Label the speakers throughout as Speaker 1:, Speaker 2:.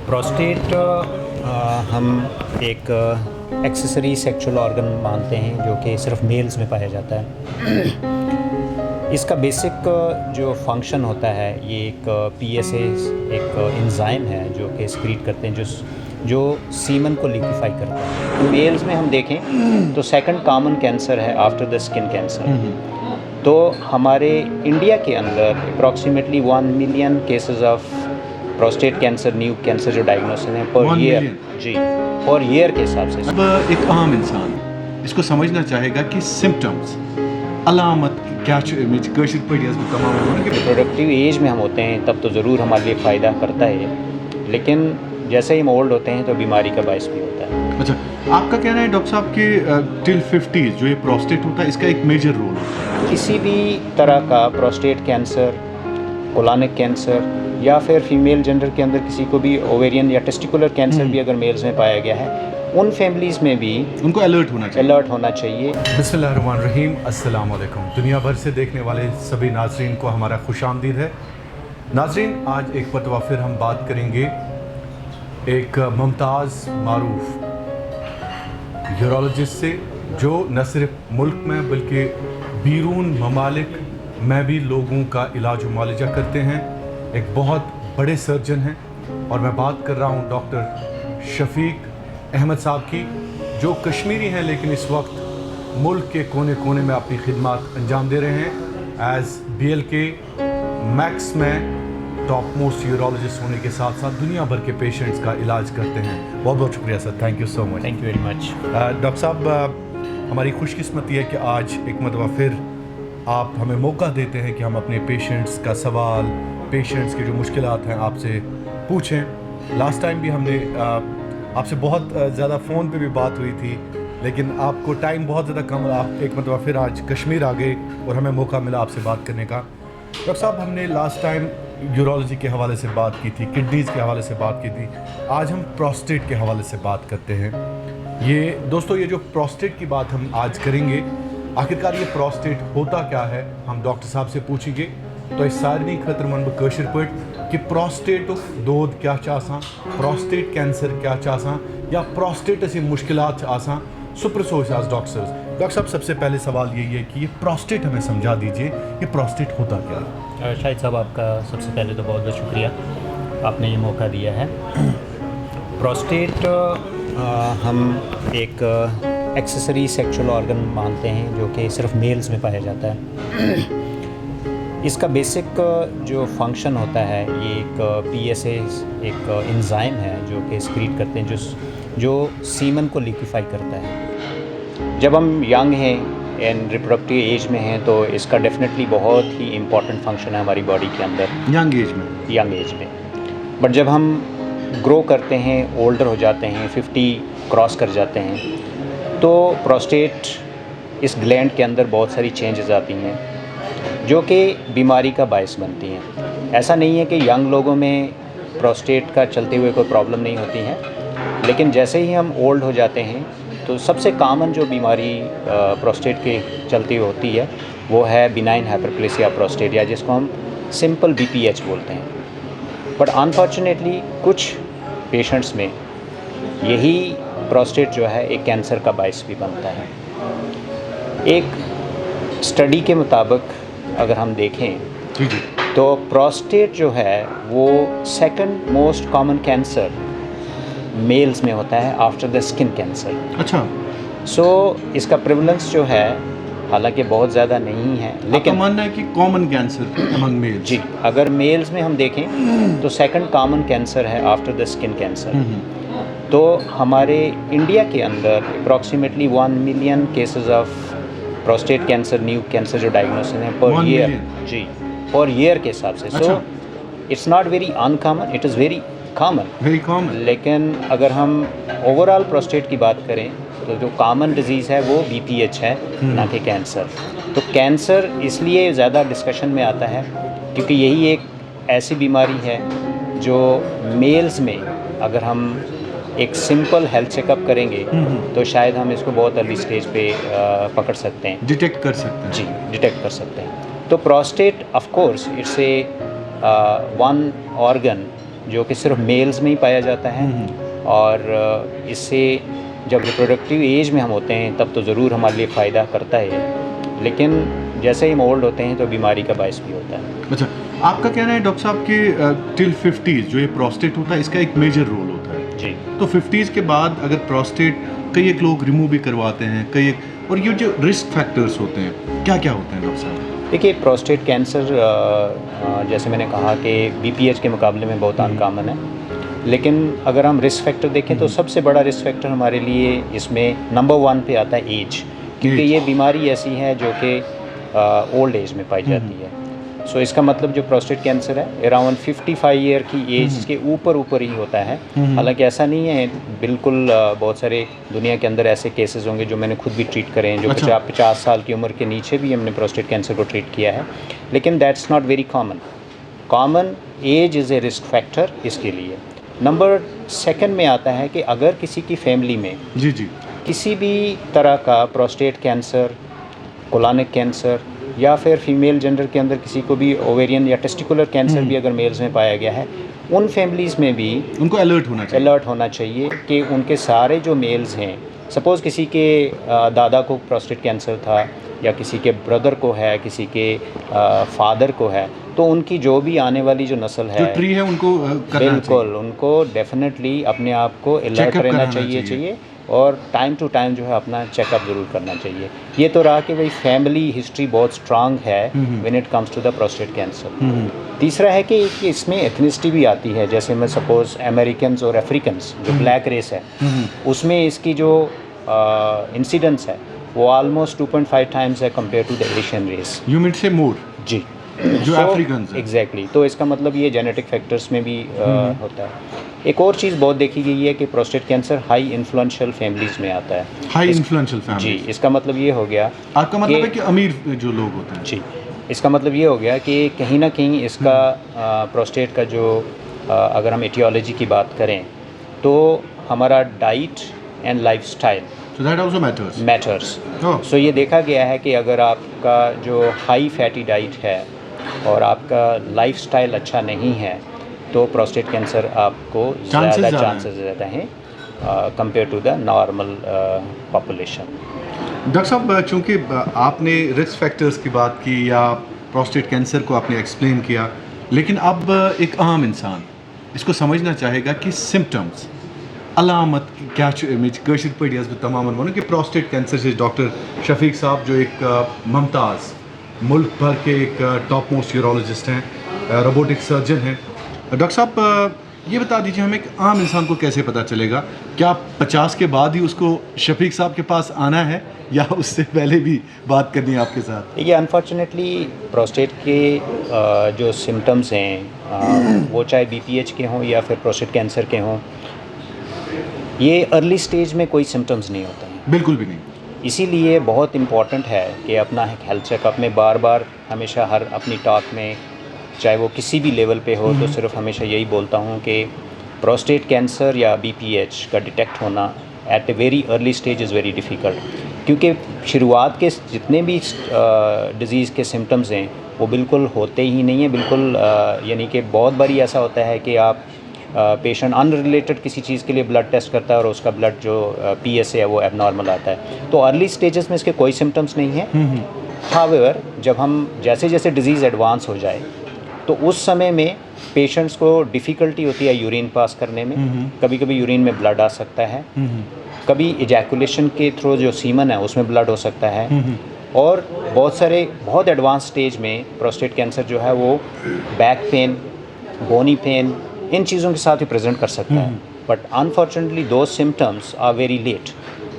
Speaker 1: Prostate हम एक accessory sexual organ मानते हैं जो कि सिर्फ मेल्स में पाया जाता है। इसका बेसिक जो फंक्शन होता है ये एक पीएसए एक एंजाइम है जो कि एक्सक्रीट करते हैं जो सीमन को लिक्विफाई करता है। मेल्स में हम देखें तो सेकंड कॉमन कैंसर है आफ्टर द स्किन कैंसर। तो हमारे इंडिया के अंदर approximately 1 million cases of prostate cancer new cancer जो डायग्नोसिस हैं पर ईयर जी पर ईयर के हिसाब से।
Speaker 2: अब एक आम इंसान इसको समझना चाहेगा कि सिम्टम्स अलामत क्या कशिर पढ़िया तमाम
Speaker 1: रिप्रोडक्टिव एज में हम होते हैं तब तो ज़रूर हमारे लिए फ़ायदा करता है, लेकिन जैसे ही हम ओल्ड होते हैं तो बीमारी का बायस भी होता है।
Speaker 2: अच्छा, आपका कहना है डॉक्टर साहब कि टिल 50 जो ये प्रोस्टेट होता है इसका एक मेजर रोल होता है।
Speaker 1: किसी भी तरह का प्रोस्टेट कैंसर, कोलानिक कैंसर या फिर फीमेल जेंडर के अंदर किसी को भी ओवेरियन या टेस्टिकुलर कैंसर भी अगर मेल्स में पाया गया है, उन फैमिलीज़ में भी
Speaker 2: उनको अलर्ट होना चाहिए।
Speaker 3: बिस्मिल्लाहिर्रहमानिर्रहीम, अस्सलाम वालेकुम। दुनिया भर से देखने वाले सभी नाज़रीन को हमारा खुशामदीद है। नाज़रीन, आज एक मरतबा फिर हम बात करेंगे एक मुमताज़ मारूफ यूरोलॉजिस्ट से जो न सिर्फ मुल्क में बल्कि बैरून ममालिक में भी लोगों का इलाज मुआलजा करते हैं। एक बहुत बड़े सर्जन हैं और मैं बात कर रहा हूँ डॉक्टर शफीक अहमद साहब की, जो कश्मीरी हैं लेकिन इस वक्त मुल्क के कोने कोने में अपनी खिदमत अंजाम दे रहे हैं। एज़ BLK मैक्स में टॉप मोस्ट यूरोलॉजिस्ट होने के साथ साथ दुनिया भर के पेशेंट्स का इलाज करते हैं। बहुत बहुत शुक्रिया sir, thank you so much.
Speaker 1: Thank you very much.
Speaker 3: Doctor साहब, हमारी खुशकिस्मती है कि आज एक मरतबा फिर आप हमें मौका देते हैं कि हम अपने पेशेंट्स का सवाल, पेशेंट्स की जो मुश्किलात हैं आपसे पूछें। लास्ट टाइम भी हमने आपसे बहुत ज़्यादा फ़ोन पे भी बात हुई थी, लेकिन आपको टाइम बहुत ज़्यादा कम, आप एक मरतबा फिर आज कश्मीर आ गए और हमें मौका मिला आपसे बात करने का। डॉक्टर साहब, हमने लास्ट टाइम यूरोलॉजी के हवाले से बात की थी, किडनीज़ के हवाले से बात की थी, आज हम प्रोस्टेट के हवाले से बात करते हैं। ये दोस्तों, ये जो प्रोस्टेट की बात हम आज करेंगे, आखिरकार ये प्रोस्टेट होता क्या है, हम डॉक्टर साहब से पूछेंगे। तो इस सारी खतर मन कशिर पट कि प्रोस्टेट दोद क्या प्रोस्टेट कैंसर क्या या प्रोस्टेट ऐसी मुश्किलात सुप्रसोश आज डॉक्टर साहब, सबसे पहले सवाल यही है कि ये प्रोस्टेट हमें समझा दीजिए, ये प्रोस्टेट होता क्या है।
Speaker 1: शाहिद साहब, आपका सबसे पहले तो बहुत बहुत शुक्रिया, आपने ये मौका दिया है। प्रोस्टेट हम एक एक्सेसरी सेक्सुअल ऑर्गन मानते हैं जो कि सिर्फ मेल्स में पाया जाता है। इसका बेसिक जो फंक्शन होता है ये एक पीएसए एक एंजाइम है जो कि एक्सक्रीट करते हैं जो सीमन को लिक्विफाई करता है। जब हम यंग हैं एंड रिप्रोडक्टिव एज में हैं तो इसका डेफिनेटली बहुत ही इम्पॉर्टेंट फंक्शन है हमारी बॉडी के अंदर
Speaker 2: यंग एज में। बट
Speaker 1: जब हम ग्रो करते हैं, ओल्डर हो जाते हैं, 50 क्रॉस कर जाते हैं, तो प्रोस्टेट इस ग्लैंड के अंदर बहुत सारी चेंजेस आती हैं जो कि बीमारी का बायस बनती हैं। ऐसा नहीं है कि यंग लोगों में प्रोस्टेट का चलते हुए कोई प्रॉब्लम नहीं होती है, लेकिन जैसे ही हम ओल्ड हो जाते हैं तो सबसे कॉमन जो बीमारी प्रोस्टेट के चलती होती है वो है बिनाइन हाइपरप्लेसिया प्रोस्टेट, या जिसको हम सिंपल BPH बोलते हैं। बट अनफॉर्चुनेटली कुछ पेशेंट्स में यही प्रोस्टेट जो है एक कैंसर का बायस भी बनता है। एक स्टडी के मुताबिक अगर हम देखें तो प्रोस्टेट जो है वो second most common cancer males में होता है आफ्टर द स्किन कैंसर।
Speaker 2: अच्छा,
Speaker 1: सो इसका प्रेवलेंस जो है हालांकि बहुत ज़्यादा नहीं है, लेकिन
Speaker 2: मानना है कि कॉमन कैंसर अमंग मेल्स।
Speaker 1: जी, अगर मेल्स में हम देखें तो सेकंड कॉमन कैंसर है आफ्टर द स्किन कैंसर। तो हमारे इंडिया के अंदर approximately 1 million cases of prostate cancer new cancer जो डायग्नोसिस हैं पर ईयर जी पर ईयर के हिसाब से। So it's not very uncommon, it is very common. लेकिन अगर हम ओवरऑल प्रोस्टेट की बात करें तो जो कॉमन डिजीज़ है वो BPH है, ना कि कैंसर। तो कैंसर इसलिए ज़्यादा डिस्कशन में आता है क्योंकि यही एक ऐसी बीमारी है जो मेल्स में अगर हम एक सिंपल हेल्थ चेकअप करेंगे तो शायद हम इसको बहुत अर्ली स्टेज पे पकड़ सकते हैं,
Speaker 2: डिटेक्ट कर सकते हैं।
Speaker 1: जी, डिटेक्ट कर सकते हैं। तो prostate of course it's a one organ जो कि सिर्फ मेल्स में ही पाया जाता है। और इससे जब रिप्रोडक्टिव एज में हम होते हैं तब तो ज़रूर हमारे लिए फ़ायदा करता है, लेकिन जैसे ही हम ओल्ड होते हैं तो बीमारी का बायस भी होता है।
Speaker 2: अच्छा, आपका कहना है डॉक्टर साहब कि टिल 50s जो ये प्रोस्टेट होता है इसका एक मेजर रोल होता है।
Speaker 1: जी।
Speaker 2: तो 50s के बाद अगर प्रोस्टेट कई एक लोग रिमूव भी करवाते हैं, कई एक, और ये जो रिस्क फैक्टर्स होते हैं क्या क्या होते हैं डॉक्टर साहब?
Speaker 1: देखिए, प्रोस्टेट कैंसर जैसे मैंने कहा कि BPH के मुकाबले में बहुत अनकॉमन है, लेकिन अगर हम रिस्क फैक्टर देखें तो सबसे बड़ा रिस्क फैक्टर हमारे लिए इसमें नंबर 1 पे आता है एज, क्योंकि ये बीमारी ऐसी है जो कि ओल्ड एज में पाई जाती है। सो इसका मतलब जो प्रोस्टेट कैंसर है अराउंड 55 ईयर की एज के ऊपर ही होता है। हालांकि ऐसा नहीं है बिल्कुल, बहुत सारे दुनिया के अंदर ऐसे केसेस होंगे जो मैंने खुद भी ट्रीट करे हैं, जो 50 साल की उम्र के नीचे भी हमने प्रोस्टेट कैंसर को ट्रीट किया है, लेकिन that's not very common. Age is a risk factor इसके लिए। नंबर 2 में आता है कि अगर किसी की फैमिली में
Speaker 2: जी
Speaker 1: किसी भी तरह का प्रोस्टेट कैंसर, कोलानिक कैंसर या फिर फीमेल जेंडर के अंदर किसी को भी ओवेरियन या टेस्टिकुलर कैंसर भी अगर मेल्स में पाया गया है, उन फैमिलीज़ में भी
Speaker 2: उनको अलर्ट होना चाहिए
Speaker 1: कि उनके सारे जो मेल्स हैं, सपोज़ किसी के दादा को प्रोस्टेट कैंसर था या किसी के ब्रदर को है, किसी के फादर को है, तो उनकी जो भी आने वाली जो नस्ल है,
Speaker 2: जो ट्री है उनको
Speaker 1: बिल्कुल उनको डेफिनेटली अपने आप को अलर्ट रहना चाहिए और टाइम टू टाइम जो है अपना चेकअप ज़रूर करना चाहिए। ये तो रहा कि भाई फैमिली हिस्ट्री बहुत स्ट्रांग है when it comes to the prostate cancer. तीसरा है कि इसमें एथनिसिटी भी आती है, जैसे मैं सपोज़ अमेरिकन्स और अफ्रीकन्स जो ब्लैक रेस है, उसमें इसकी जो इंसिडेंस है वो ऑलमोस्ट 2.5 टाइम्स है compare to the Asian race.
Speaker 2: You mean से मोर
Speaker 1: जी,
Speaker 2: जो अफ्रीकन्स
Speaker 1: एग्जैक्टली। तो इसका मतलब ये जेनेटिक फैक्टर्स में भी होता है। एक और चीज़ बहुत देखी गई है कि prostate cancer high influential families में आता है।
Speaker 2: High influential family?
Speaker 1: जी, इसका मतलब ये हो गया,
Speaker 2: आपका मतलब है कि अमीर जो लोग होते हैं?
Speaker 1: जी, इसका मतलब ये हो गया कि कहीं ना कहीं इसका प्रोस्टेट का जो अगर हम एटियोलॉजी की बात करें तो हमारा diet and lifestyle
Speaker 2: So that also matters.
Speaker 1: सो ये देखा गया है कि अगर आपका जो हाई फैटी डाइट है और आपका लाइफस्टाइल अच्छा नहीं है तो प्रोस्टेट कैंसर आपको ज़्यादा चांसेस ज़्यादा हैं compare to the normal population.
Speaker 2: Doctor साहब, चूँकि आपने रिस्क फैक्टर्स की बात की या प्रोस्टेट कैंसर को आपने एक्सप्लेन किया, लेकिन अब एक आम इंसान इसको समझना चाहेगा कि सिम्टम्स अलामत क्या अमिच कशिर पढ़ी बह तमाम वन कि प्रोस्टेट कैंसर से डॉक्टर शफीक साहब जो एक मुमताज़ मुल्क भर के एक टॉप मोस्ट यूरोलॉजिस्ट हैं, रोबोटिक सर्जन हैं। डॉक्टर साहब, ये बता दीजिए हमें, एक आम इंसान को कैसे पता चलेगा, क्या 50 के बाद ही उसको शफीक साहब के पास आना है या उससे पहले भी बात करनी है आपके साथ?
Speaker 1: ये अनफॉर्चुनेटली प्रोस्टेट के जो सिम्टम्स हैं वो चाहे BPH के हों या फिर प्रोस्टेट कैंसर के हों, ये अर्ली स्टेज में कोई सिम्टम्स नहीं होते हैं,
Speaker 2: बिल्कुल भी नहीं।
Speaker 1: इसीलिए बहुत इम्पॉर्टेंट है कि अपना हेल्थ चेकअप में बार बार हमेशा हर अपनी टॉक में, चाहे वो किसी भी लेवल पे हो, तो सिर्फ हमेशा यही बोलता हूँ कि प्रोस्टेट कैंसर या BPH का डिटेक्ट होना at a very early stage is very difficult, क्योंकि शुरुआत के जितने भी डिज़ीज़ के सिम्टम्स हैं वो बिल्कुल होते ही नहीं हैं, बिल्कुल यानी कि बहुत बारी ऐसा होता है कि आप पेशेंट अनरिलेटेड किसी चीज़ के लिए ब्लड टेस्ट करता है और उसका ब्लड जो PSA है वो एबनॉर्मल आता है, तो अर्ली स्टेजेस में इसके कोई सिम्टम्स नहीं हैं। हावेवर जब हम जैसे जैसे डिज़ीज़ एडवांस हो जाए तो उस समय में पेशेंट्स को डिफ़िकल्टी होती है यूरिन पास करने में, कभी कभी यूरिन में ब्लड आ सकता है, कभी इजैकुलेशन के थ्रू जो सीमन है उसमें ब्लड हो सकता है, और बहुत एडवांस स्टेज में प्रोस्टेट कैंसर जो है वो बैक पेन, बोनी पेन, इन चीज़ों के साथ ही प्रेजेंट कर सकता है। बट अनफॉर्चुनेटली दो सिम्टम्स आर वेरी लेट,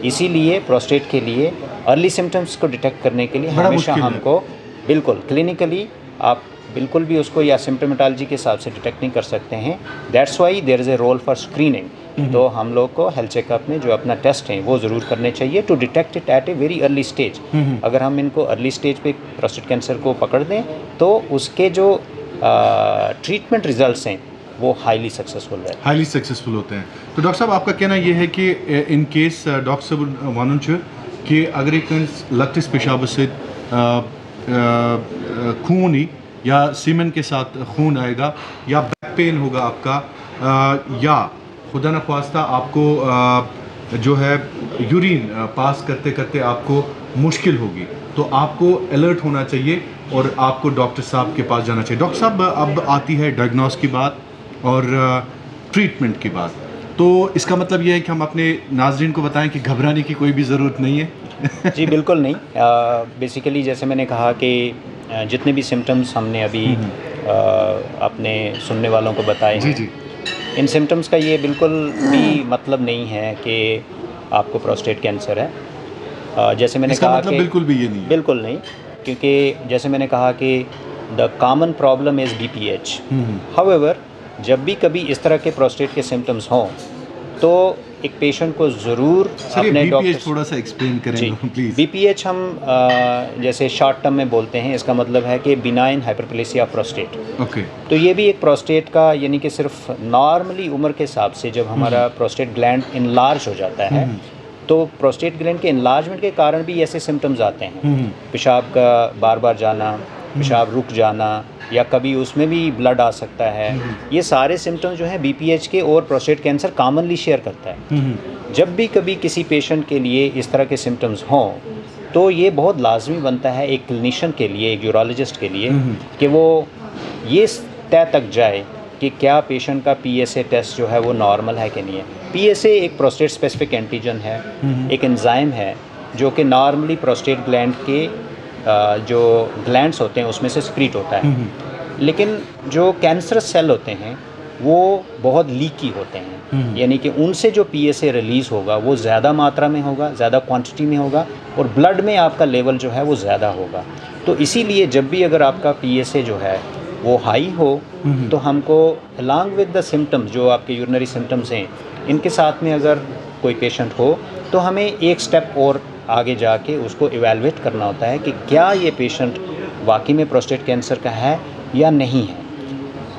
Speaker 1: इसीलिए प्रोस्टेट के लिए अर्ली सिम्टम्स को डिटेक्ट करने के लिए हमेशा हमको बिल्कुल क्लिनिकली आप बिल्कुल भी उसको या सिम्टोमेटोलॉजी के हिसाब से डिटेक्ट नहीं कर सकते हैं। That's why there is a role for screening. तो हम लोग को हेल्थ चेकअप में जो अपना टेस्ट हैं वो ज़रूर करने चाहिए to detect it at a very early stage. अगर हम इनको अर्ली स्टेज पे प्रोस्टेट कैंसर को पकड़ दें तो उसके जो ट्रीटमेंट रिजल्ट्स हैं वो हाईली सक्सेसफुल
Speaker 2: होते हैं। तो डॉक्टर साहब, आपका कहना यह है कि इन केस डॉक्टर साहब वन कि अगर एक लकटिस पेशाब से खून ही या सीमेन के साथ खून आएगा या बैक पेन होगा आपका, या खुदा न ख्वास्ता आपको जो है यूरिन पास करते करते आपको मुश्किल होगी, तो आपको अलर्ट होना चाहिए और आपको डॉक्टर साहब के पास जाना चाहिए। डॉक्टर साहब, अब आती है डायग्नोस की बात और ट्रीटमेंट की बात। तो इसका मतलब ये है कि हम अपने नाज़रीन को बताएं कि घबराने की कोई भी ज़रूरत नहीं है।
Speaker 1: जी बिल्कुल नहीं। बेसिकली जैसे मैंने कहा कि जितने भी सिम्टम्स हमने अभी अपने सुनने वालों को बताए
Speaker 2: जी
Speaker 1: हैं,
Speaker 2: जी।
Speaker 1: इन सिम्टम्स का ये बिल्कुल भी मतलब नहीं है कि आपको प्रोस्टेट कैंसर है। जैसे मैंने
Speaker 2: इसका
Speaker 1: कहा
Speaker 2: मतलब
Speaker 1: कि
Speaker 2: बिल्कुल भी ये नहीं है।
Speaker 1: बिल्कुल नहीं, क्योंकि जैसे मैंने कहा कि the common problem is BPH। However, जब भी कभी इस तरह के प्रोस्टेट के सिम्टम्स हों तो एक पेशेंट को ज़रूर
Speaker 2: सर, ये
Speaker 1: अपने
Speaker 2: BPH
Speaker 1: डॉक्टर
Speaker 2: थोड़ा सा एक्सप्लेन
Speaker 1: जी
Speaker 2: करें प्लीज़।
Speaker 1: BPH हम जैसे शॉर्ट टर्म में बोलते हैं, इसका मतलब है कि benign hyperplasia of prostate.
Speaker 2: Okay.
Speaker 1: तो ये भी एक प्रोस्टेट का, यानी कि सिर्फ नॉर्मली उम्र के हिसाब से जब हमारा प्रोस्टेट ग्लैंड इनलार्ज हो जाता है तो प्रोस्टेट ग्लैंड के इनलार्जमेंट के कारण भी ऐसे सिम्टम्स आते हैं। पेशाब का बार बार जाना, पेशाब रुक जाना, या कभी उसमें भी ब्लड आ सकता है। ये सारे सिम्टम्स जो हैं BPH के और प्रोस्टेट कैंसर कॉमनली शेयर करता है। जब भी कभी किसी पेशेंट के लिए इस तरह के सिम्टम्स हों तो ये बहुत लाजमी बनता है एक क्लिनिशियन के लिए, एक यूरोलॉजिस्ट के लिए, कि वो ये तय तक जाए कि क्या पेशेंट का PSA टेस्ट जो है वो नॉर्मल है कि नहीं है। PSA एक प्रोस्टेट स्पेसिफिक एंटीजन है, एक एंजाइम है जो कि नॉर्मली प्रोस्टेट ग्लैंड के जो ग्लैंड्स होते हैं उसमें से स्क्रीट होता है। लेकिन जो कैंसरस सेल होते हैं वो बहुत लीकी होते हैं, यानी कि उनसे जो PSA रिलीज़ होगा वो ज़्यादा मात्रा में होगा, ज़्यादा क्वांटिटी में होगा, और ब्लड में आपका लेवल जो है वो ज़्यादा होगा। तो इसीलिए जब भी अगर आपका PSA जो है वो हाई हो तो हमको अलॉन्ग विद द सिम्टम्स, जो आपके यूरिनरी सिम्टम्स हैं, इनके साथ में अगर कोई पेशेंट हो तो हमें एक स्टेप और आगे जाके उसको इवैल्यूएट करना होता है कि क्या ये पेशेंट वाकई में प्रोस्टेट कैंसर का है या नहीं है।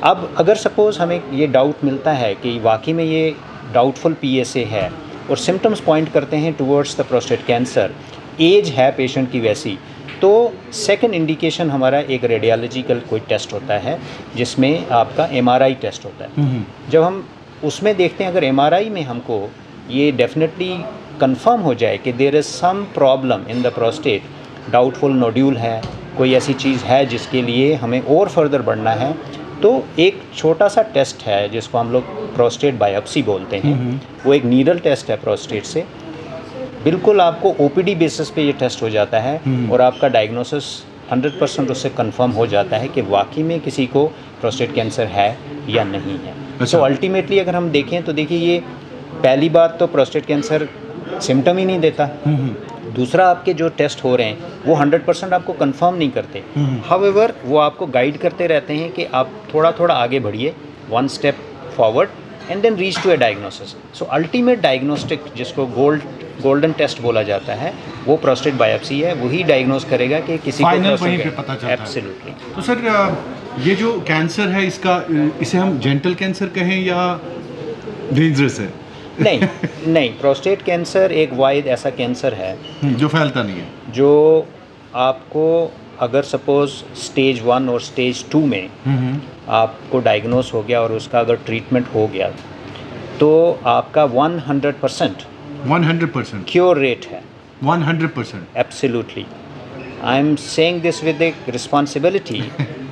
Speaker 1: अब अगर सपोज़ हमें ये डाउट मिलता है कि वाकई में ये डाउटफुल PSA है और सिम्टम्स पॉइंट करते हैं towards the prostate cancer, age है पेशेंट की वैसी, तो सेकंड इंडिकेशन हमारा एक रेडियोलॉजिकल कोई टेस्ट होता है जिसमें आपका MRI टेस्ट होता है। जब हम उसमें देखते हैं, अगर MRI में हमको ये डेफिनेटली कंफर्म हो जाए कि there is some problem in the prostate, doubtful nodule है, कोई ऐसी चीज़ है जिसके लिए हमें और फर्दर बढ़ना है, तो एक छोटा सा टेस्ट है जिसको हम लोग प्रोस्टेट बायोप्सी बोलते हैं। वो एक नीडल टेस्ट है प्रोस्टेट से, बिल्कुल आपको OPD बेसिस पे ये टेस्ट हो जाता है और आपका डायग्नोसिस 100% उससे कंफर्म हो जाता है कि वाकई में किसी को प्रोस्टेट कैंसर है या नहीं है। सो अल्टीमेटली अगर हम देखें तो देखिए, ये पहली बात तो प्रोस्टेट कैंसर सिम्टम ही नहीं देता। दूसरा, आपके जो टेस्ट हो रहे हैं वो 100% आपको कंफर्म नहीं करते। हाउएवर, वो आपको गाइड करते रहते हैं कि आप थोड़ा थोड़ा आगे बढ़िए, one step forward and then reach to a diagnosis. So ultimate diagnostic, जिसको गोल्डन टेस्ट बोला जाता है, वो प्रोस्टेट बायोप्सी है। वही डायग्नोस करेगा कि किसी
Speaker 2: फाइनल
Speaker 1: को
Speaker 2: वहीं पे पता चलता है।
Speaker 1: एब्सोल्युटली।
Speaker 2: तो सर, ये जो कैंसर है इसका, इसे हम जेंटल कैंसर कहें या डेंजरस है?
Speaker 1: नहीं, प्रोस्टेट कैंसर एक वाइड ऐसा कैंसर है
Speaker 2: जो फैलता नहीं है,
Speaker 1: जो आपको अगर सपोज़ स्टेज 1 और स्टेज 2 में आपको डायग्नोस हो गया और उसका अगर ट्रीटमेंट हो गया तो आपका 100% क्योर रेट है।
Speaker 2: 100%।
Speaker 1: Absolutely, I am saying this with a responsibility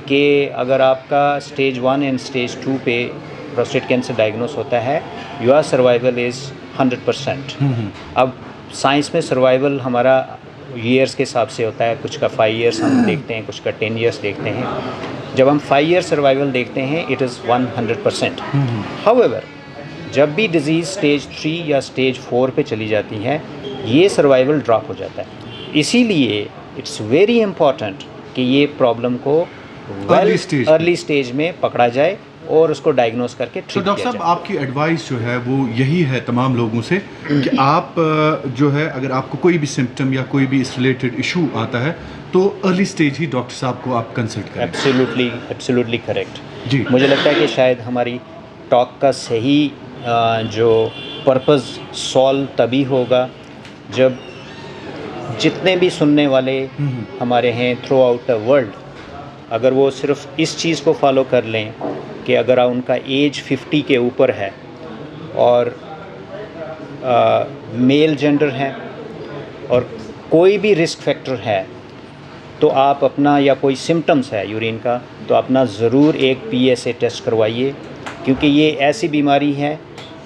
Speaker 1: कि अगर आपका स्टेज 1 एंड स्टेज 2 पे प्रोस्टेट कैंसर डायग्नोस होता है, योर सर्वाइवल इज़ 100%। अब साइंस में सर्वाइवल हमारा ईयर्स के हिसाब से होता है, कुछ का 5 ईयर्स हम देखते हैं, कुछ का 10 ईयर्स देखते हैं। जब हम 5 ईयर सर्वाइवल देखते हैं, इट इज़ 100%। हाउएवर, जब भी डिजीज़ स्टेज 3 या स्टेज 4 पे चली जाती है, ये सर्वाइवल ड्रॉप हो जाता है। इसीलिए इट्स वेरी इम्पॉर्टेंट कि ये प्रॉब्लम को अर्ली स्टेज में पकड़ा जाए और उसको डायग्नोस करके
Speaker 2: तो
Speaker 1: ट्रीट
Speaker 2: डॉक्टर
Speaker 1: किया
Speaker 2: साहब,
Speaker 1: जाए।
Speaker 2: आपकी एडवाइस जो है वो यही है तमाम लोगों से कि आप जो है, अगर आपको कोई भी सिम्टम या कोई भी इस रिलेटेड इशू आता है तो अर्ली स्टेज ही डॉक्टर साहब को आप कंसल्ट करें।
Speaker 1: एब्सोल्युटली करेक्ट
Speaker 2: जी।
Speaker 1: मुझे लगता है कि शायद हमारी टॉक का सही जो पर्पज़ सॉल्व तभी होगा जब जितने भी सुनने वाले हमारे हैं थ्रू आउट द वर्ल्ड, अगर वो सिर्फ इस चीज़ को फॉलो कर लें कि अगर उनका एज 50 के ऊपर है और मेल जेंडर है और कोई भी रिस्क फैक्टर है, तो आप अपना, या कोई सिम्टम्स है यूरिन का, तो अपना ज़रूर एक PSA टेस्ट करवाइए, क्योंकि ये ऐसी बीमारी है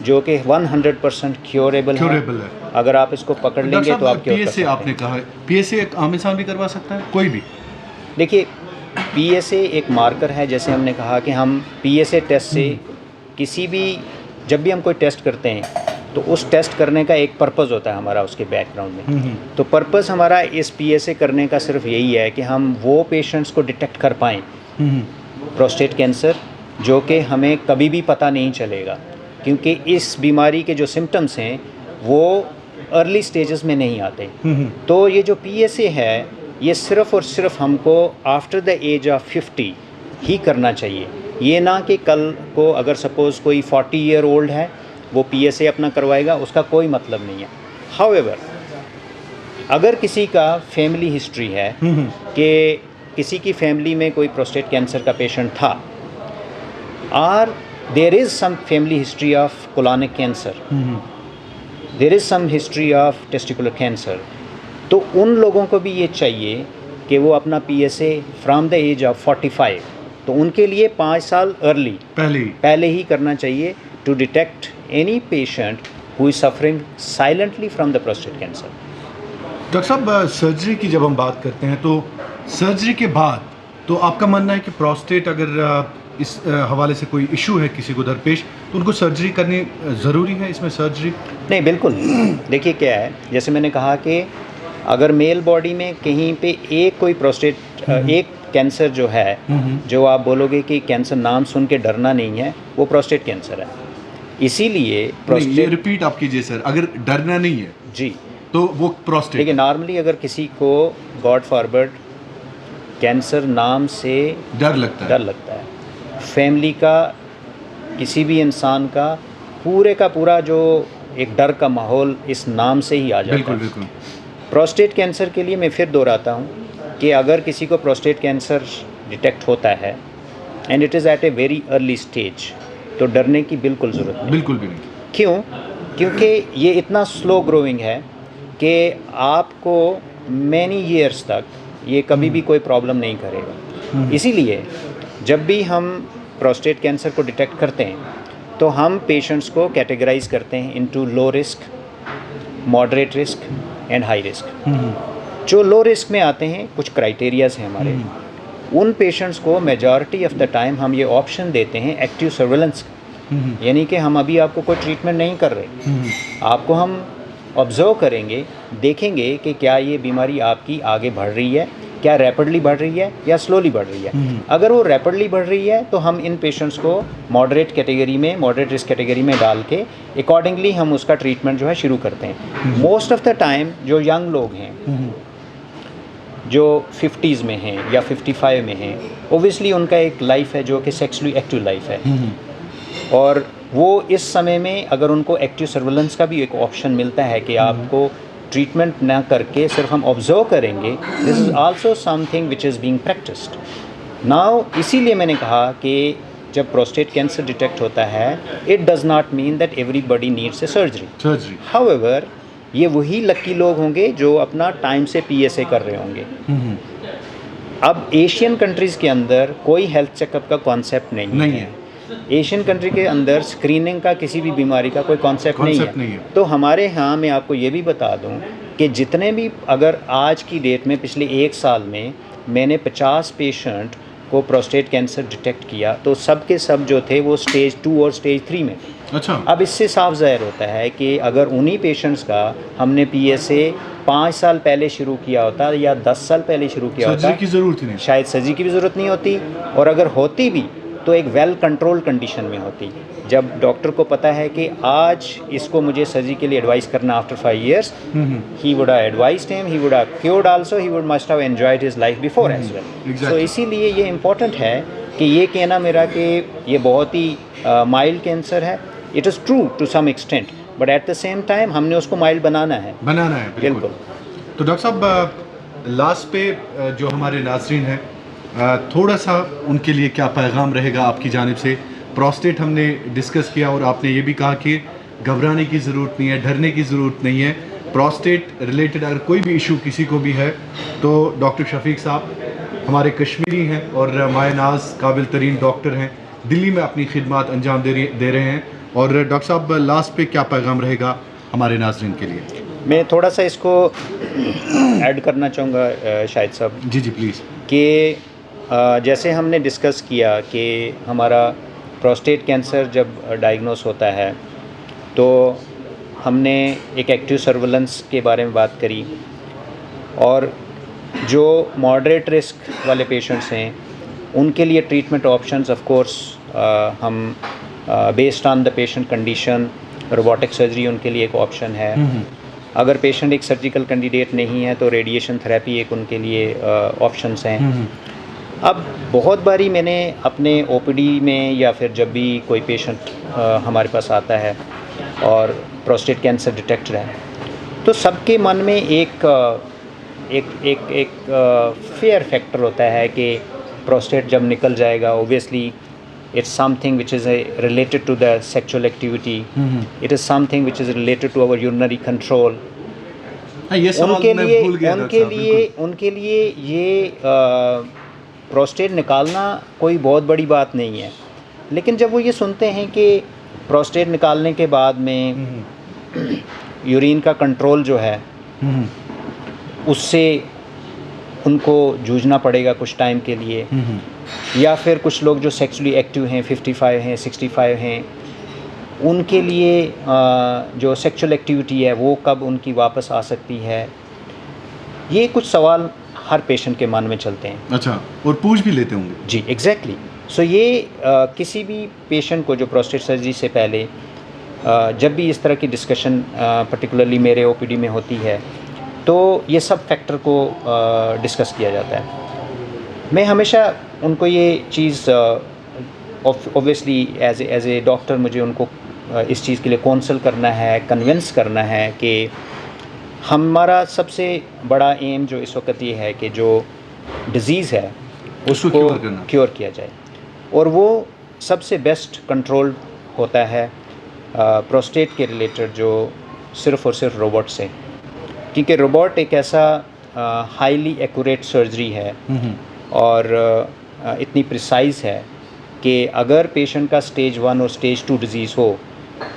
Speaker 1: जो कि 100% क्योरेबल है। अगर आप इसको पकड़ लेंगे तो आप क्योर कर सकते हैं।
Speaker 2: आपने कहा PSA एक आम इंसान भी करवा सकता है, कोई भी?
Speaker 1: देखिए, PSA एक मार्कर है, जैसे हमने कहा कि हम PSA टेस्ट से किसी भी, जब भी हम कोई टेस्ट करते हैं तो उस टेस्ट करने का एक पर्पज़ होता है हमारा उसके बैकग्राउंड में। तो पर्पज़ हमारा इस PSA करने का सिर्फ यही है कि हम वो पेशेंट्स को डिटेक्ट कर पाएँ प्रोस्टेट कैंसर, जो कि हमें कभी भी पता नहीं चलेगा, क्योंकि इस बीमारी के जो सिम्टम्स हैं वो अर्ली स्टेजेस में नहीं आते। तो ये जो PSA है, ये सिर्फ़ और सिर्फ हमको आफ्टर द एज ऑफ 50 ही करना चाहिए। ये ना कि कल को अगर सपोज़ कोई 40 ईयर ओल्ड है वो PSA अपना करवाएगा, उसका कोई मतलब नहीं है। हाउएवर, अगर किसी का फैमिली हिस्ट्री है कि किसी की फैमिली में कोई प्रोस्टेट कैंसर का पेशेंट था, और there is some family history of colonic cancer, there is some history of testicular cancer, तो उन लोगों को भी ये चाहिए कि वो अपना PSA from the age of 45, तो उनके लिए 5 साल अर्ली पहले ही करना चाहिए to detect any patient who is suffering silently from the prostate cancer.
Speaker 2: Doctor साहब, सर्जरी की जब हम बात करते हैं तो सर्जरी के बाद, तो आपका मानना है कि प्रोस्टेट अगर इस हवाले से कोई इशू है किसी को दरपेश, तो उनको सर्जरी करनी ज़रूरी है? इसमें सर्जरी
Speaker 1: नहीं, बिल्कुल। देखिए क्या है, जैसे मैंने कहा कि अगर मेल बॉडी में कहीं पे एक कोई प्रोस्टेट एक कैंसर जो है, जो आप बोलोगे कि कैंसर नाम सुन के डरना नहीं है, वो प्रोस्टेट कैंसर है। इसीलिए
Speaker 2: प्रोस्टेट, रिपीट आप कीजिए सर, अगर डरना नहीं है
Speaker 1: जी,
Speaker 2: तो वो प्रोस्टेट।
Speaker 1: देखिए, नॉर्मली अगर किसी को गॉड फॉरवर्ड कैंसर नाम से डर लगता है, फैमिली का, किसी भी इंसान का पूरा जो एक डर का माहौल इस नाम से ही आ जाता है।
Speaker 2: बिल्कुल।
Speaker 1: प्रोस्टेट कैंसर के लिए मैं फिर दोहराता हूँ कि अगर किसी को प्रोस्टेट कैंसर डिटेक्ट होता है and it is at a very early stage, तो डरने की बिल्कुल ज़रूरत नहीं।
Speaker 2: बिल्कुल भी नहीं।
Speaker 1: क्यों? क्योंकि ये इतना स्लो ग्रोइंग है कि आपको मैनी ईयर्स तक ये कभी भी कोई प्रॉब्लम नहीं करेगा। इसीलिए जब भी हम प्रोस्टेट कैंसर को डिटेक्ट करते हैं तो हम पेशेंट्स को कैटेगराइज करते हैं into low risk, moderate risk and high risk. जो लो रिस्क में आते हैं, कुछ क्राइटेरियाज हैं हमारे, उन पेशेंट्स को मेजॉरिटी ऑफ द टाइम हम ये ऑप्शन देते हैं एक्टिव सर्वेलेंस, यानी कि हम अभी आपको कोई ट्रीटमेंट नहीं कर रहे, आपको हम ऑब्जर्व करेंगे, देखेंगे कि क्या ये बीमारी आपकी आगे बढ़ रही है, क्या रैपिडली बढ़ रही है या स्लोली बढ़ रही है। अगर वो रैपिडली बढ़ रही है तो हम इन पेशेंट्स को मॉडरेट रिस्क कैटेगरी में डाल के अकॉर्डिंगली हम उसका ट्रीटमेंट जो है शुरू करते हैं। मोस्ट ऑफ द टाइम जो यंग लोग हैं, जो 50s में हैं या 55 में हैं, ओबियसली उनका एक लाइफ है जो कि सेक्सुअली एक्टिव लाइफ है, और वो इस समय में अगर उनको एक्टिव सर्वेलेंस का भी एक ऑप्शन मिलता है कि आपको ट्रीटमेंट ना करके सिर्फ हम ऑब्जर्व करेंगे, this is also something which is being practised now. इसीलिए मैंने कहा कि जब प्रोस्टेट कैंसर डिटेक्ट होता है, it does not mean that everybody needs a surgery. However, ये वही लकी लोग होंगे जो अपना टाइम से PSA कर रहे होंगे। अब एशियन कंट्रीज़ के अंदर कोई हेल्थ चेकअप का कॉन्सेप्ट नहीं है। एशियन कंट्री के अंदर स्क्रीनिंग का किसी भी बीमारी का कोई कॉन्सेप्ट नहीं है। तो हमारे यहाँ, मैं आपको ये भी बता दूँ कि जितने भी, अगर आज की डेट में पिछले 1 साल में मैंने 50 पेशेंट को प्रोस्टेट कैंसर डिटेक्ट किया, तो सब के सब जो थे वो स्टेज 2 और स्टेज 3 में थे।
Speaker 2: अच्छा।
Speaker 1: अब इससे साफ ज़ाहिर होता है कि अगर उन्हीं पेशेंट्स का हमने PSA 5 साल पहले शुरू किया होता या 10 साल पहले शुरू किया होता,
Speaker 2: सर्जरी की ज़रूरत नहीं,
Speaker 1: शायद सर्जरी की भी ज़रूरत नहीं होती, और अगर होती भी तो एक वेल कंट्रोल कंडीशन में होती। जब डॉक्टर को पता है कि आज इसको मुझे सर्जरी के लिए एडवाइस करना after 5 years, he would have advised him, he would have cured also, he would must have enjoyed his life before as well. So इसीलिए ये इम्पोर्टेंट है कि ये कहना मेरा कि ये बहुत ही माइल्ड कैंसर है, it is true to some extent, but at the same time हमने उसको माइल्ड बनाना है।
Speaker 2: बिल्कुल। तो डॉक्टर साहब, लास्ट पे जो हमारे नाज़रीन हैं थोड़ा सा उनके लिए क्या पैगाम रहेगा आपकी जानिब से? प्रोस्टेट हमने डिस्कस किया और आपने ये भी कहा कि घबराने की ज़रूरत नहीं है, डरने की ज़रूरत नहीं है। प्रोस्टेट रिलेटेड अगर कोई भी इशू किसी को भी है तो डॉक्टर शफीक साहब हमारे कश्मीरी हैं और मायनाज काबिल तरीन डॉक्टर हैं, दिल्ली में अपनी खिदमत अंजाम दे रहे हैं। और डॉक्टर साहब लास्ट पे क्या पैगाम रहेगा हमारे नाज़रीन के लिए?
Speaker 1: मैं थोड़ा सा इसको ऐड करना चाहूँगा शाहिद साहब
Speaker 2: जी जी प्लीज़।
Speaker 1: कि जैसे हमने डिस्कस किया कि हमारा प्रोस्टेट कैंसर जब डायग्नोस होता है तो हमने एक एक्टिव सर्वेलेंस के बारे में बात करी, और जो मॉडरेट रिस्क वाले पेशेंट्स हैं उनके लिए ट्रीटमेंट ऑप्शंस ऑफ कोर्स हम based on the patient condition robotic surgery उनके लिए एक ऑप्शन है। अगर पेशेंट एक सर्जिकल कैंडिडेट नहीं है तो रेडिएशन थेरेपी एक उनके लिए ऑप्शंस हैं। अब बहुत बारी मैंने अपने ओपीडी में या फिर जब भी कोई पेशेंट हमारे पास आता है और प्रोस्टेट कैंसर डिटेक्टेड है तो सबके मन में एक फेयर फैक्टर होता है कि प्रोस्टेट जब निकल जाएगा obviously it's something which is related to the sexual activity. It is something which is related to our urinary control.
Speaker 2: ये सवाल मैं भूल गया था।
Speaker 1: उनके लिए ये प्रोस्टेट निकालना कोई बहुत बड़ी बात नहीं है, लेकिन जब वो ये सुनते हैं कि प्रोस्टेट निकालने के बाद में यूरिन का कंट्रोल जो है उससे उनको जूझना पड़ेगा कुछ टाइम के लिए, या फिर कुछ लोग जो सेक्सुअली एक्टिव हैं 55 हैं 65 हैं उनके लिए जो सेक्सुअल एक्टिविटी है वो कब उनकी वापस आ सकती है, ये कुछ सवाल हर पेशेंट के मन में चलते हैं।
Speaker 2: अच्छा, और पूछ भी लेते होंगे?
Speaker 1: जी एग्जैक्टली। सो ये किसी भी पेशेंट को जो प्रोस्टेट सर्जरी से पहले जब भी इस तरह की डिस्कशन पर्टिकुलरली मेरे ओपीडी में होती है तो ये सब फैक्टर को डिस्कस किया जाता है। मैं हमेशा उनको ये चीज़ ऑब्वियसली एज ए डॉक्टर मुझे उनको इस चीज़ के लिए काउंसल करना है, कन्विंस करना है कि हमारा सबसे बड़ा एम जो इस वक्त ये है कि जो डिज़ीज़ है उसको क्योर किया जाए, और वो सबसे बेस्ट कंट्रोल होता है प्रोस्टेट के रिलेटेड जो सिर्फ़ और सिर्फ रोबोट से, क्योंकि रोबोट एक ऐसा हाईली एक्यूरेट सर्जरी है और इतनी प्रिसाइज है कि अगर पेशेंट का स्टेज 1 और स्टेज 2 डिज़ीज़ हो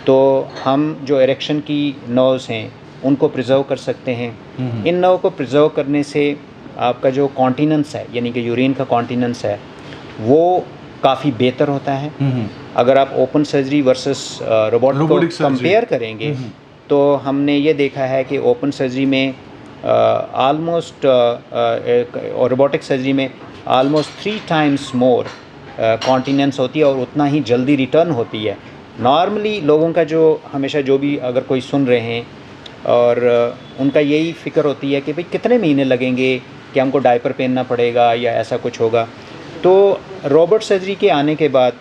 Speaker 1: तो हम जो इरेक्शन की नर्व्स हैं उनको प्रिजर्व कर सकते हैं। इन नर्व को प्रिजर्व करने से आपका जो कॉन्टिनेंस है यानी कि यूरिन का कॉन्टिनेंस है वो काफ़ी बेहतर होता है। अगर आप ओपन सर्जरी वर्सेस रोबोट को कंपेयर करेंगे तो हमने ये देखा है कि ओपन सर्जरी में ऑलमोस्ट और रोबोटिक सर्जरी में ऑलमोस्ट 3 times मोर कॉन्टिनेंस होती है और उतना ही जल्दी रिटर्न होती है। नॉर्मली लोगों का जो हमेशा जो भी अगर कोई सुन रहे हैं और उनका यही फ़िक्र होती है कि भाई कितने महीने लगेंगे, कि हमको डायपर पहनना पड़ेगा या ऐसा कुछ होगा। तो रोबोट सर्जरी के आने के बाद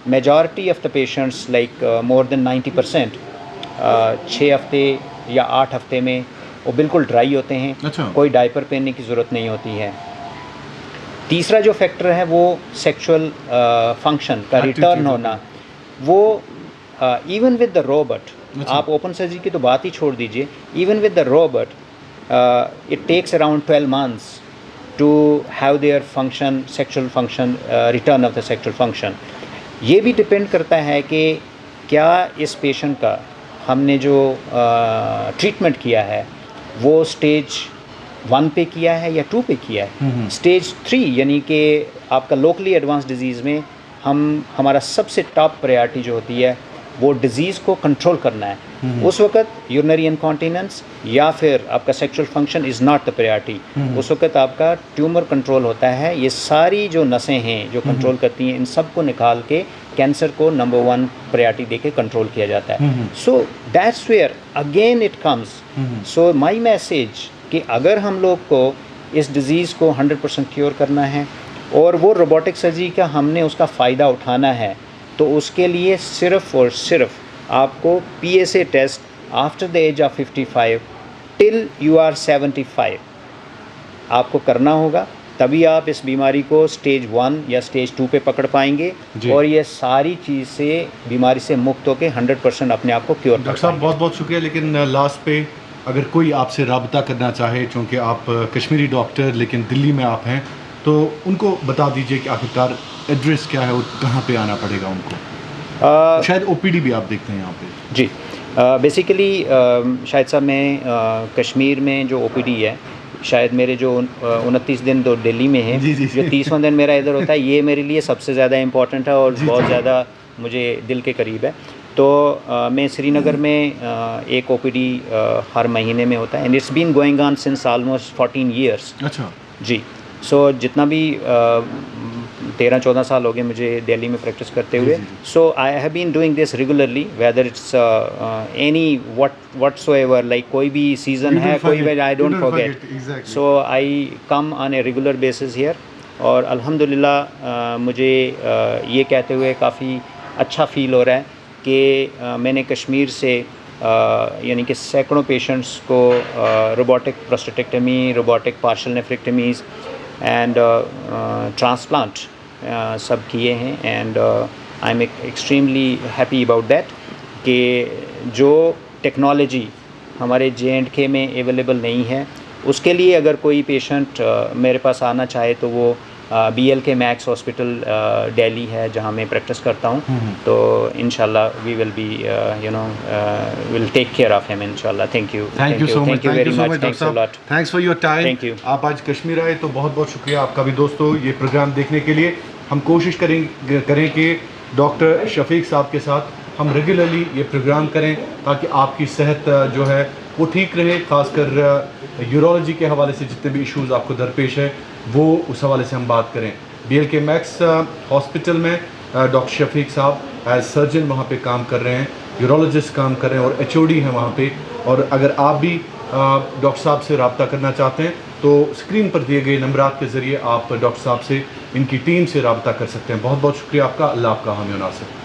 Speaker 1: majority of the patients like more than 90% 6 हफ्ते या 8 हफ्ते में वो बिल्कुल ड्राई होते हैं।
Speaker 2: अच्छा।
Speaker 1: कोई डायपर पहनने की ज़रूरत नहीं होती है। तीसरा जो फैक्टर है वो सेक्सुअल फंक्शन का रिटर्न होना, वो इवन विद द रोबोट, आप ओपन सर्जरी की तो बात ही छोड़ दीजिए, even with the robot it takes around 12 months to have their function, sexual function, return of the sexual function. ये भी डिपेंड करता है कि क्या इस पेशेंट का हमने जो ट्रीटमेंट किया है वो स्टेज 1 पे किया है या 2 पे किया है। स्टेज 3 यानी कि आपका लोकली एडवांस डिजीज़ में हमारा सबसे टॉप प्रायोरिटी जो होती है वो डिज़ीज़ को कंट्रोल करना है। उस वक्त यूरिनरी इनकॉन्टिनेंस या फिर आपका sexual function is not the priority. उस वक्त आपका ट्यूमर कंट्रोल होता है। ये सारी जो नसें हैं जो कंट्रोल करती हैं इन सब को निकाल के कैंसर को नंबर 1 प्रायोरिटी देके कंट्रोल किया जाता है। So that's where again it comes. So my message कि अगर हम लोग को इस डिज़ीज़ को 100% क्योर करना है और वो रोबोटिक सर्जरी का हमने उसका फ़ायदा उठाना है तो उसके लिए सिर्फ़ और सिर्फ आपको PSA test after the age of 55 till you are 75 आपको करना होगा। तभी आप इस बीमारी को स्टेज 1 या स्टेज 2 पे पकड़ पाएंगे
Speaker 2: जी।
Speaker 1: और ये सारी चीज़ से बीमारी से मुक्त होकर 100% अपने आप को क्योर कर
Speaker 2: डॉक्टर साहब
Speaker 1: पाएंगे।
Speaker 2: बहुत बहुत शुक्रिया। लेकिन लास्ट पे अगर कोई आपसे रब्ता करना चाहे, चूँकि आप कश्मीरी डॉक्टर लेकिन दिल्ली में आप हैं, तो उनको बता दीजिए कि आखिरकार एड्रेस क्या है और कहाँ पे आना पड़ेगा उनको। शायद ओपीडी भी आप देखते हैं यहाँ पे।
Speaker 1: जी, बेसिकली शायद साहब मैं कश्मीर में जो ओपीडी है, शायद मेरे जो 29 दिन तो दिल्ली में है,
Speaker 2: जी, जी, जी।
Speaker 1: जो 30वां दिन मेरा इधर होता है, ये मेरे लिए सबसे ज़्यादा इम्पोर्टेंट है और
Speaker 2: जी,
Speaker 1: बहुत
Speaker 2: जी।
Speaker 1: ज़्यादा मुझे दिल के करीब है। तो मैं श्रीनगर में एक ओपीडी हर महीने में होता है and it's been going on since almost 14 years.
Speaker 2: अच्छा।
Speaker 1: जी, सो जितना भी 13-14 साल हो गए मुझे दिल्ली में प्रैक्टिस करते हुए।
Speaker 2: जी, जी।
Speaker 1: So I have been doing this regularly whether it's any whatsoever, like कोई भी सीज़न
Speaker 2: You
Speaker 1: है,
Speaker 2: don't
Speaker 1: कोई
Speaker 2: forget.
Speaker 1: भी I
Speaker 2: You
Speaker 1: don't
Speaker 2: don't
Speaker 1: forget.
Speaker 2: forget. Exactly.
Speaker 1: So I come on a regular basis here और अल्हम्दुलिल्लाह मुझे ये कहते हुए काफ़ी अच्छा फील हो रहा है कि मैंने कश्मीर से यानी कि सैकड़ों पेशेंट्स को robotic prostatectomy, robotic partial nephrectomies and transplant सब किए हैं and I am extremely happy about that कि जो टेक्नोलॉजी हमारे JNK में अवेलेबल नहीं है, उसके लिए अगर कोई पेशेंट मेरे पास आना चाहे तो वो BLK मैक्स हॉस्पिटल दिल्ली है जहाँ मैं प्रैक्टिस करता हूँ। तो इंशाल्लाह we will be will take care of him इंशाल्लाह। Thank you
Speaker 2: thank you so much,
Speaker 1: thank you very much, thanks a lot.
Speaker 2: Thanks for your time.
Speaker 1: Thank you.
Speaker 2: आप आज कश्मीर आए तो बहुत बहुत शुक्रिया आपका भी। दोस्तों, ये प्रोग्राम देखने के लिए हम कोशिश करें कि डॉक्टर शफीक साहब के साथ हम रेगुलरली ये प्रोग्राम करें ताकि आपकी सेहत जो है वो ठीक रहे। ख़ासकर यूरोलॉजी के हवाले से जितने भी इश्यूज़ आपको दरपेश है वो उस हवाले से हम बात करें। BLK मैक्स हॉस्पिटल में डॉक्टर शफीक साहब एज सर्जन वहाँ पे काम कर रहे हैं, यूरोलॉजिस्ट काम कर रहे हैं और HOD हैं वहाँ पे। और अगर आप भी डॉक्टर साहब से रब्ता करना चाहते हैं तो स्क्रीन पर दिए गए नंबरात के ज़रिए आप डॉक्टर साहब से, इनकी टीम से रब्ता कर सकते हैं। बहुत बहुत शुक्रिया आपका। अल्लाह आपका हामी और नासिर।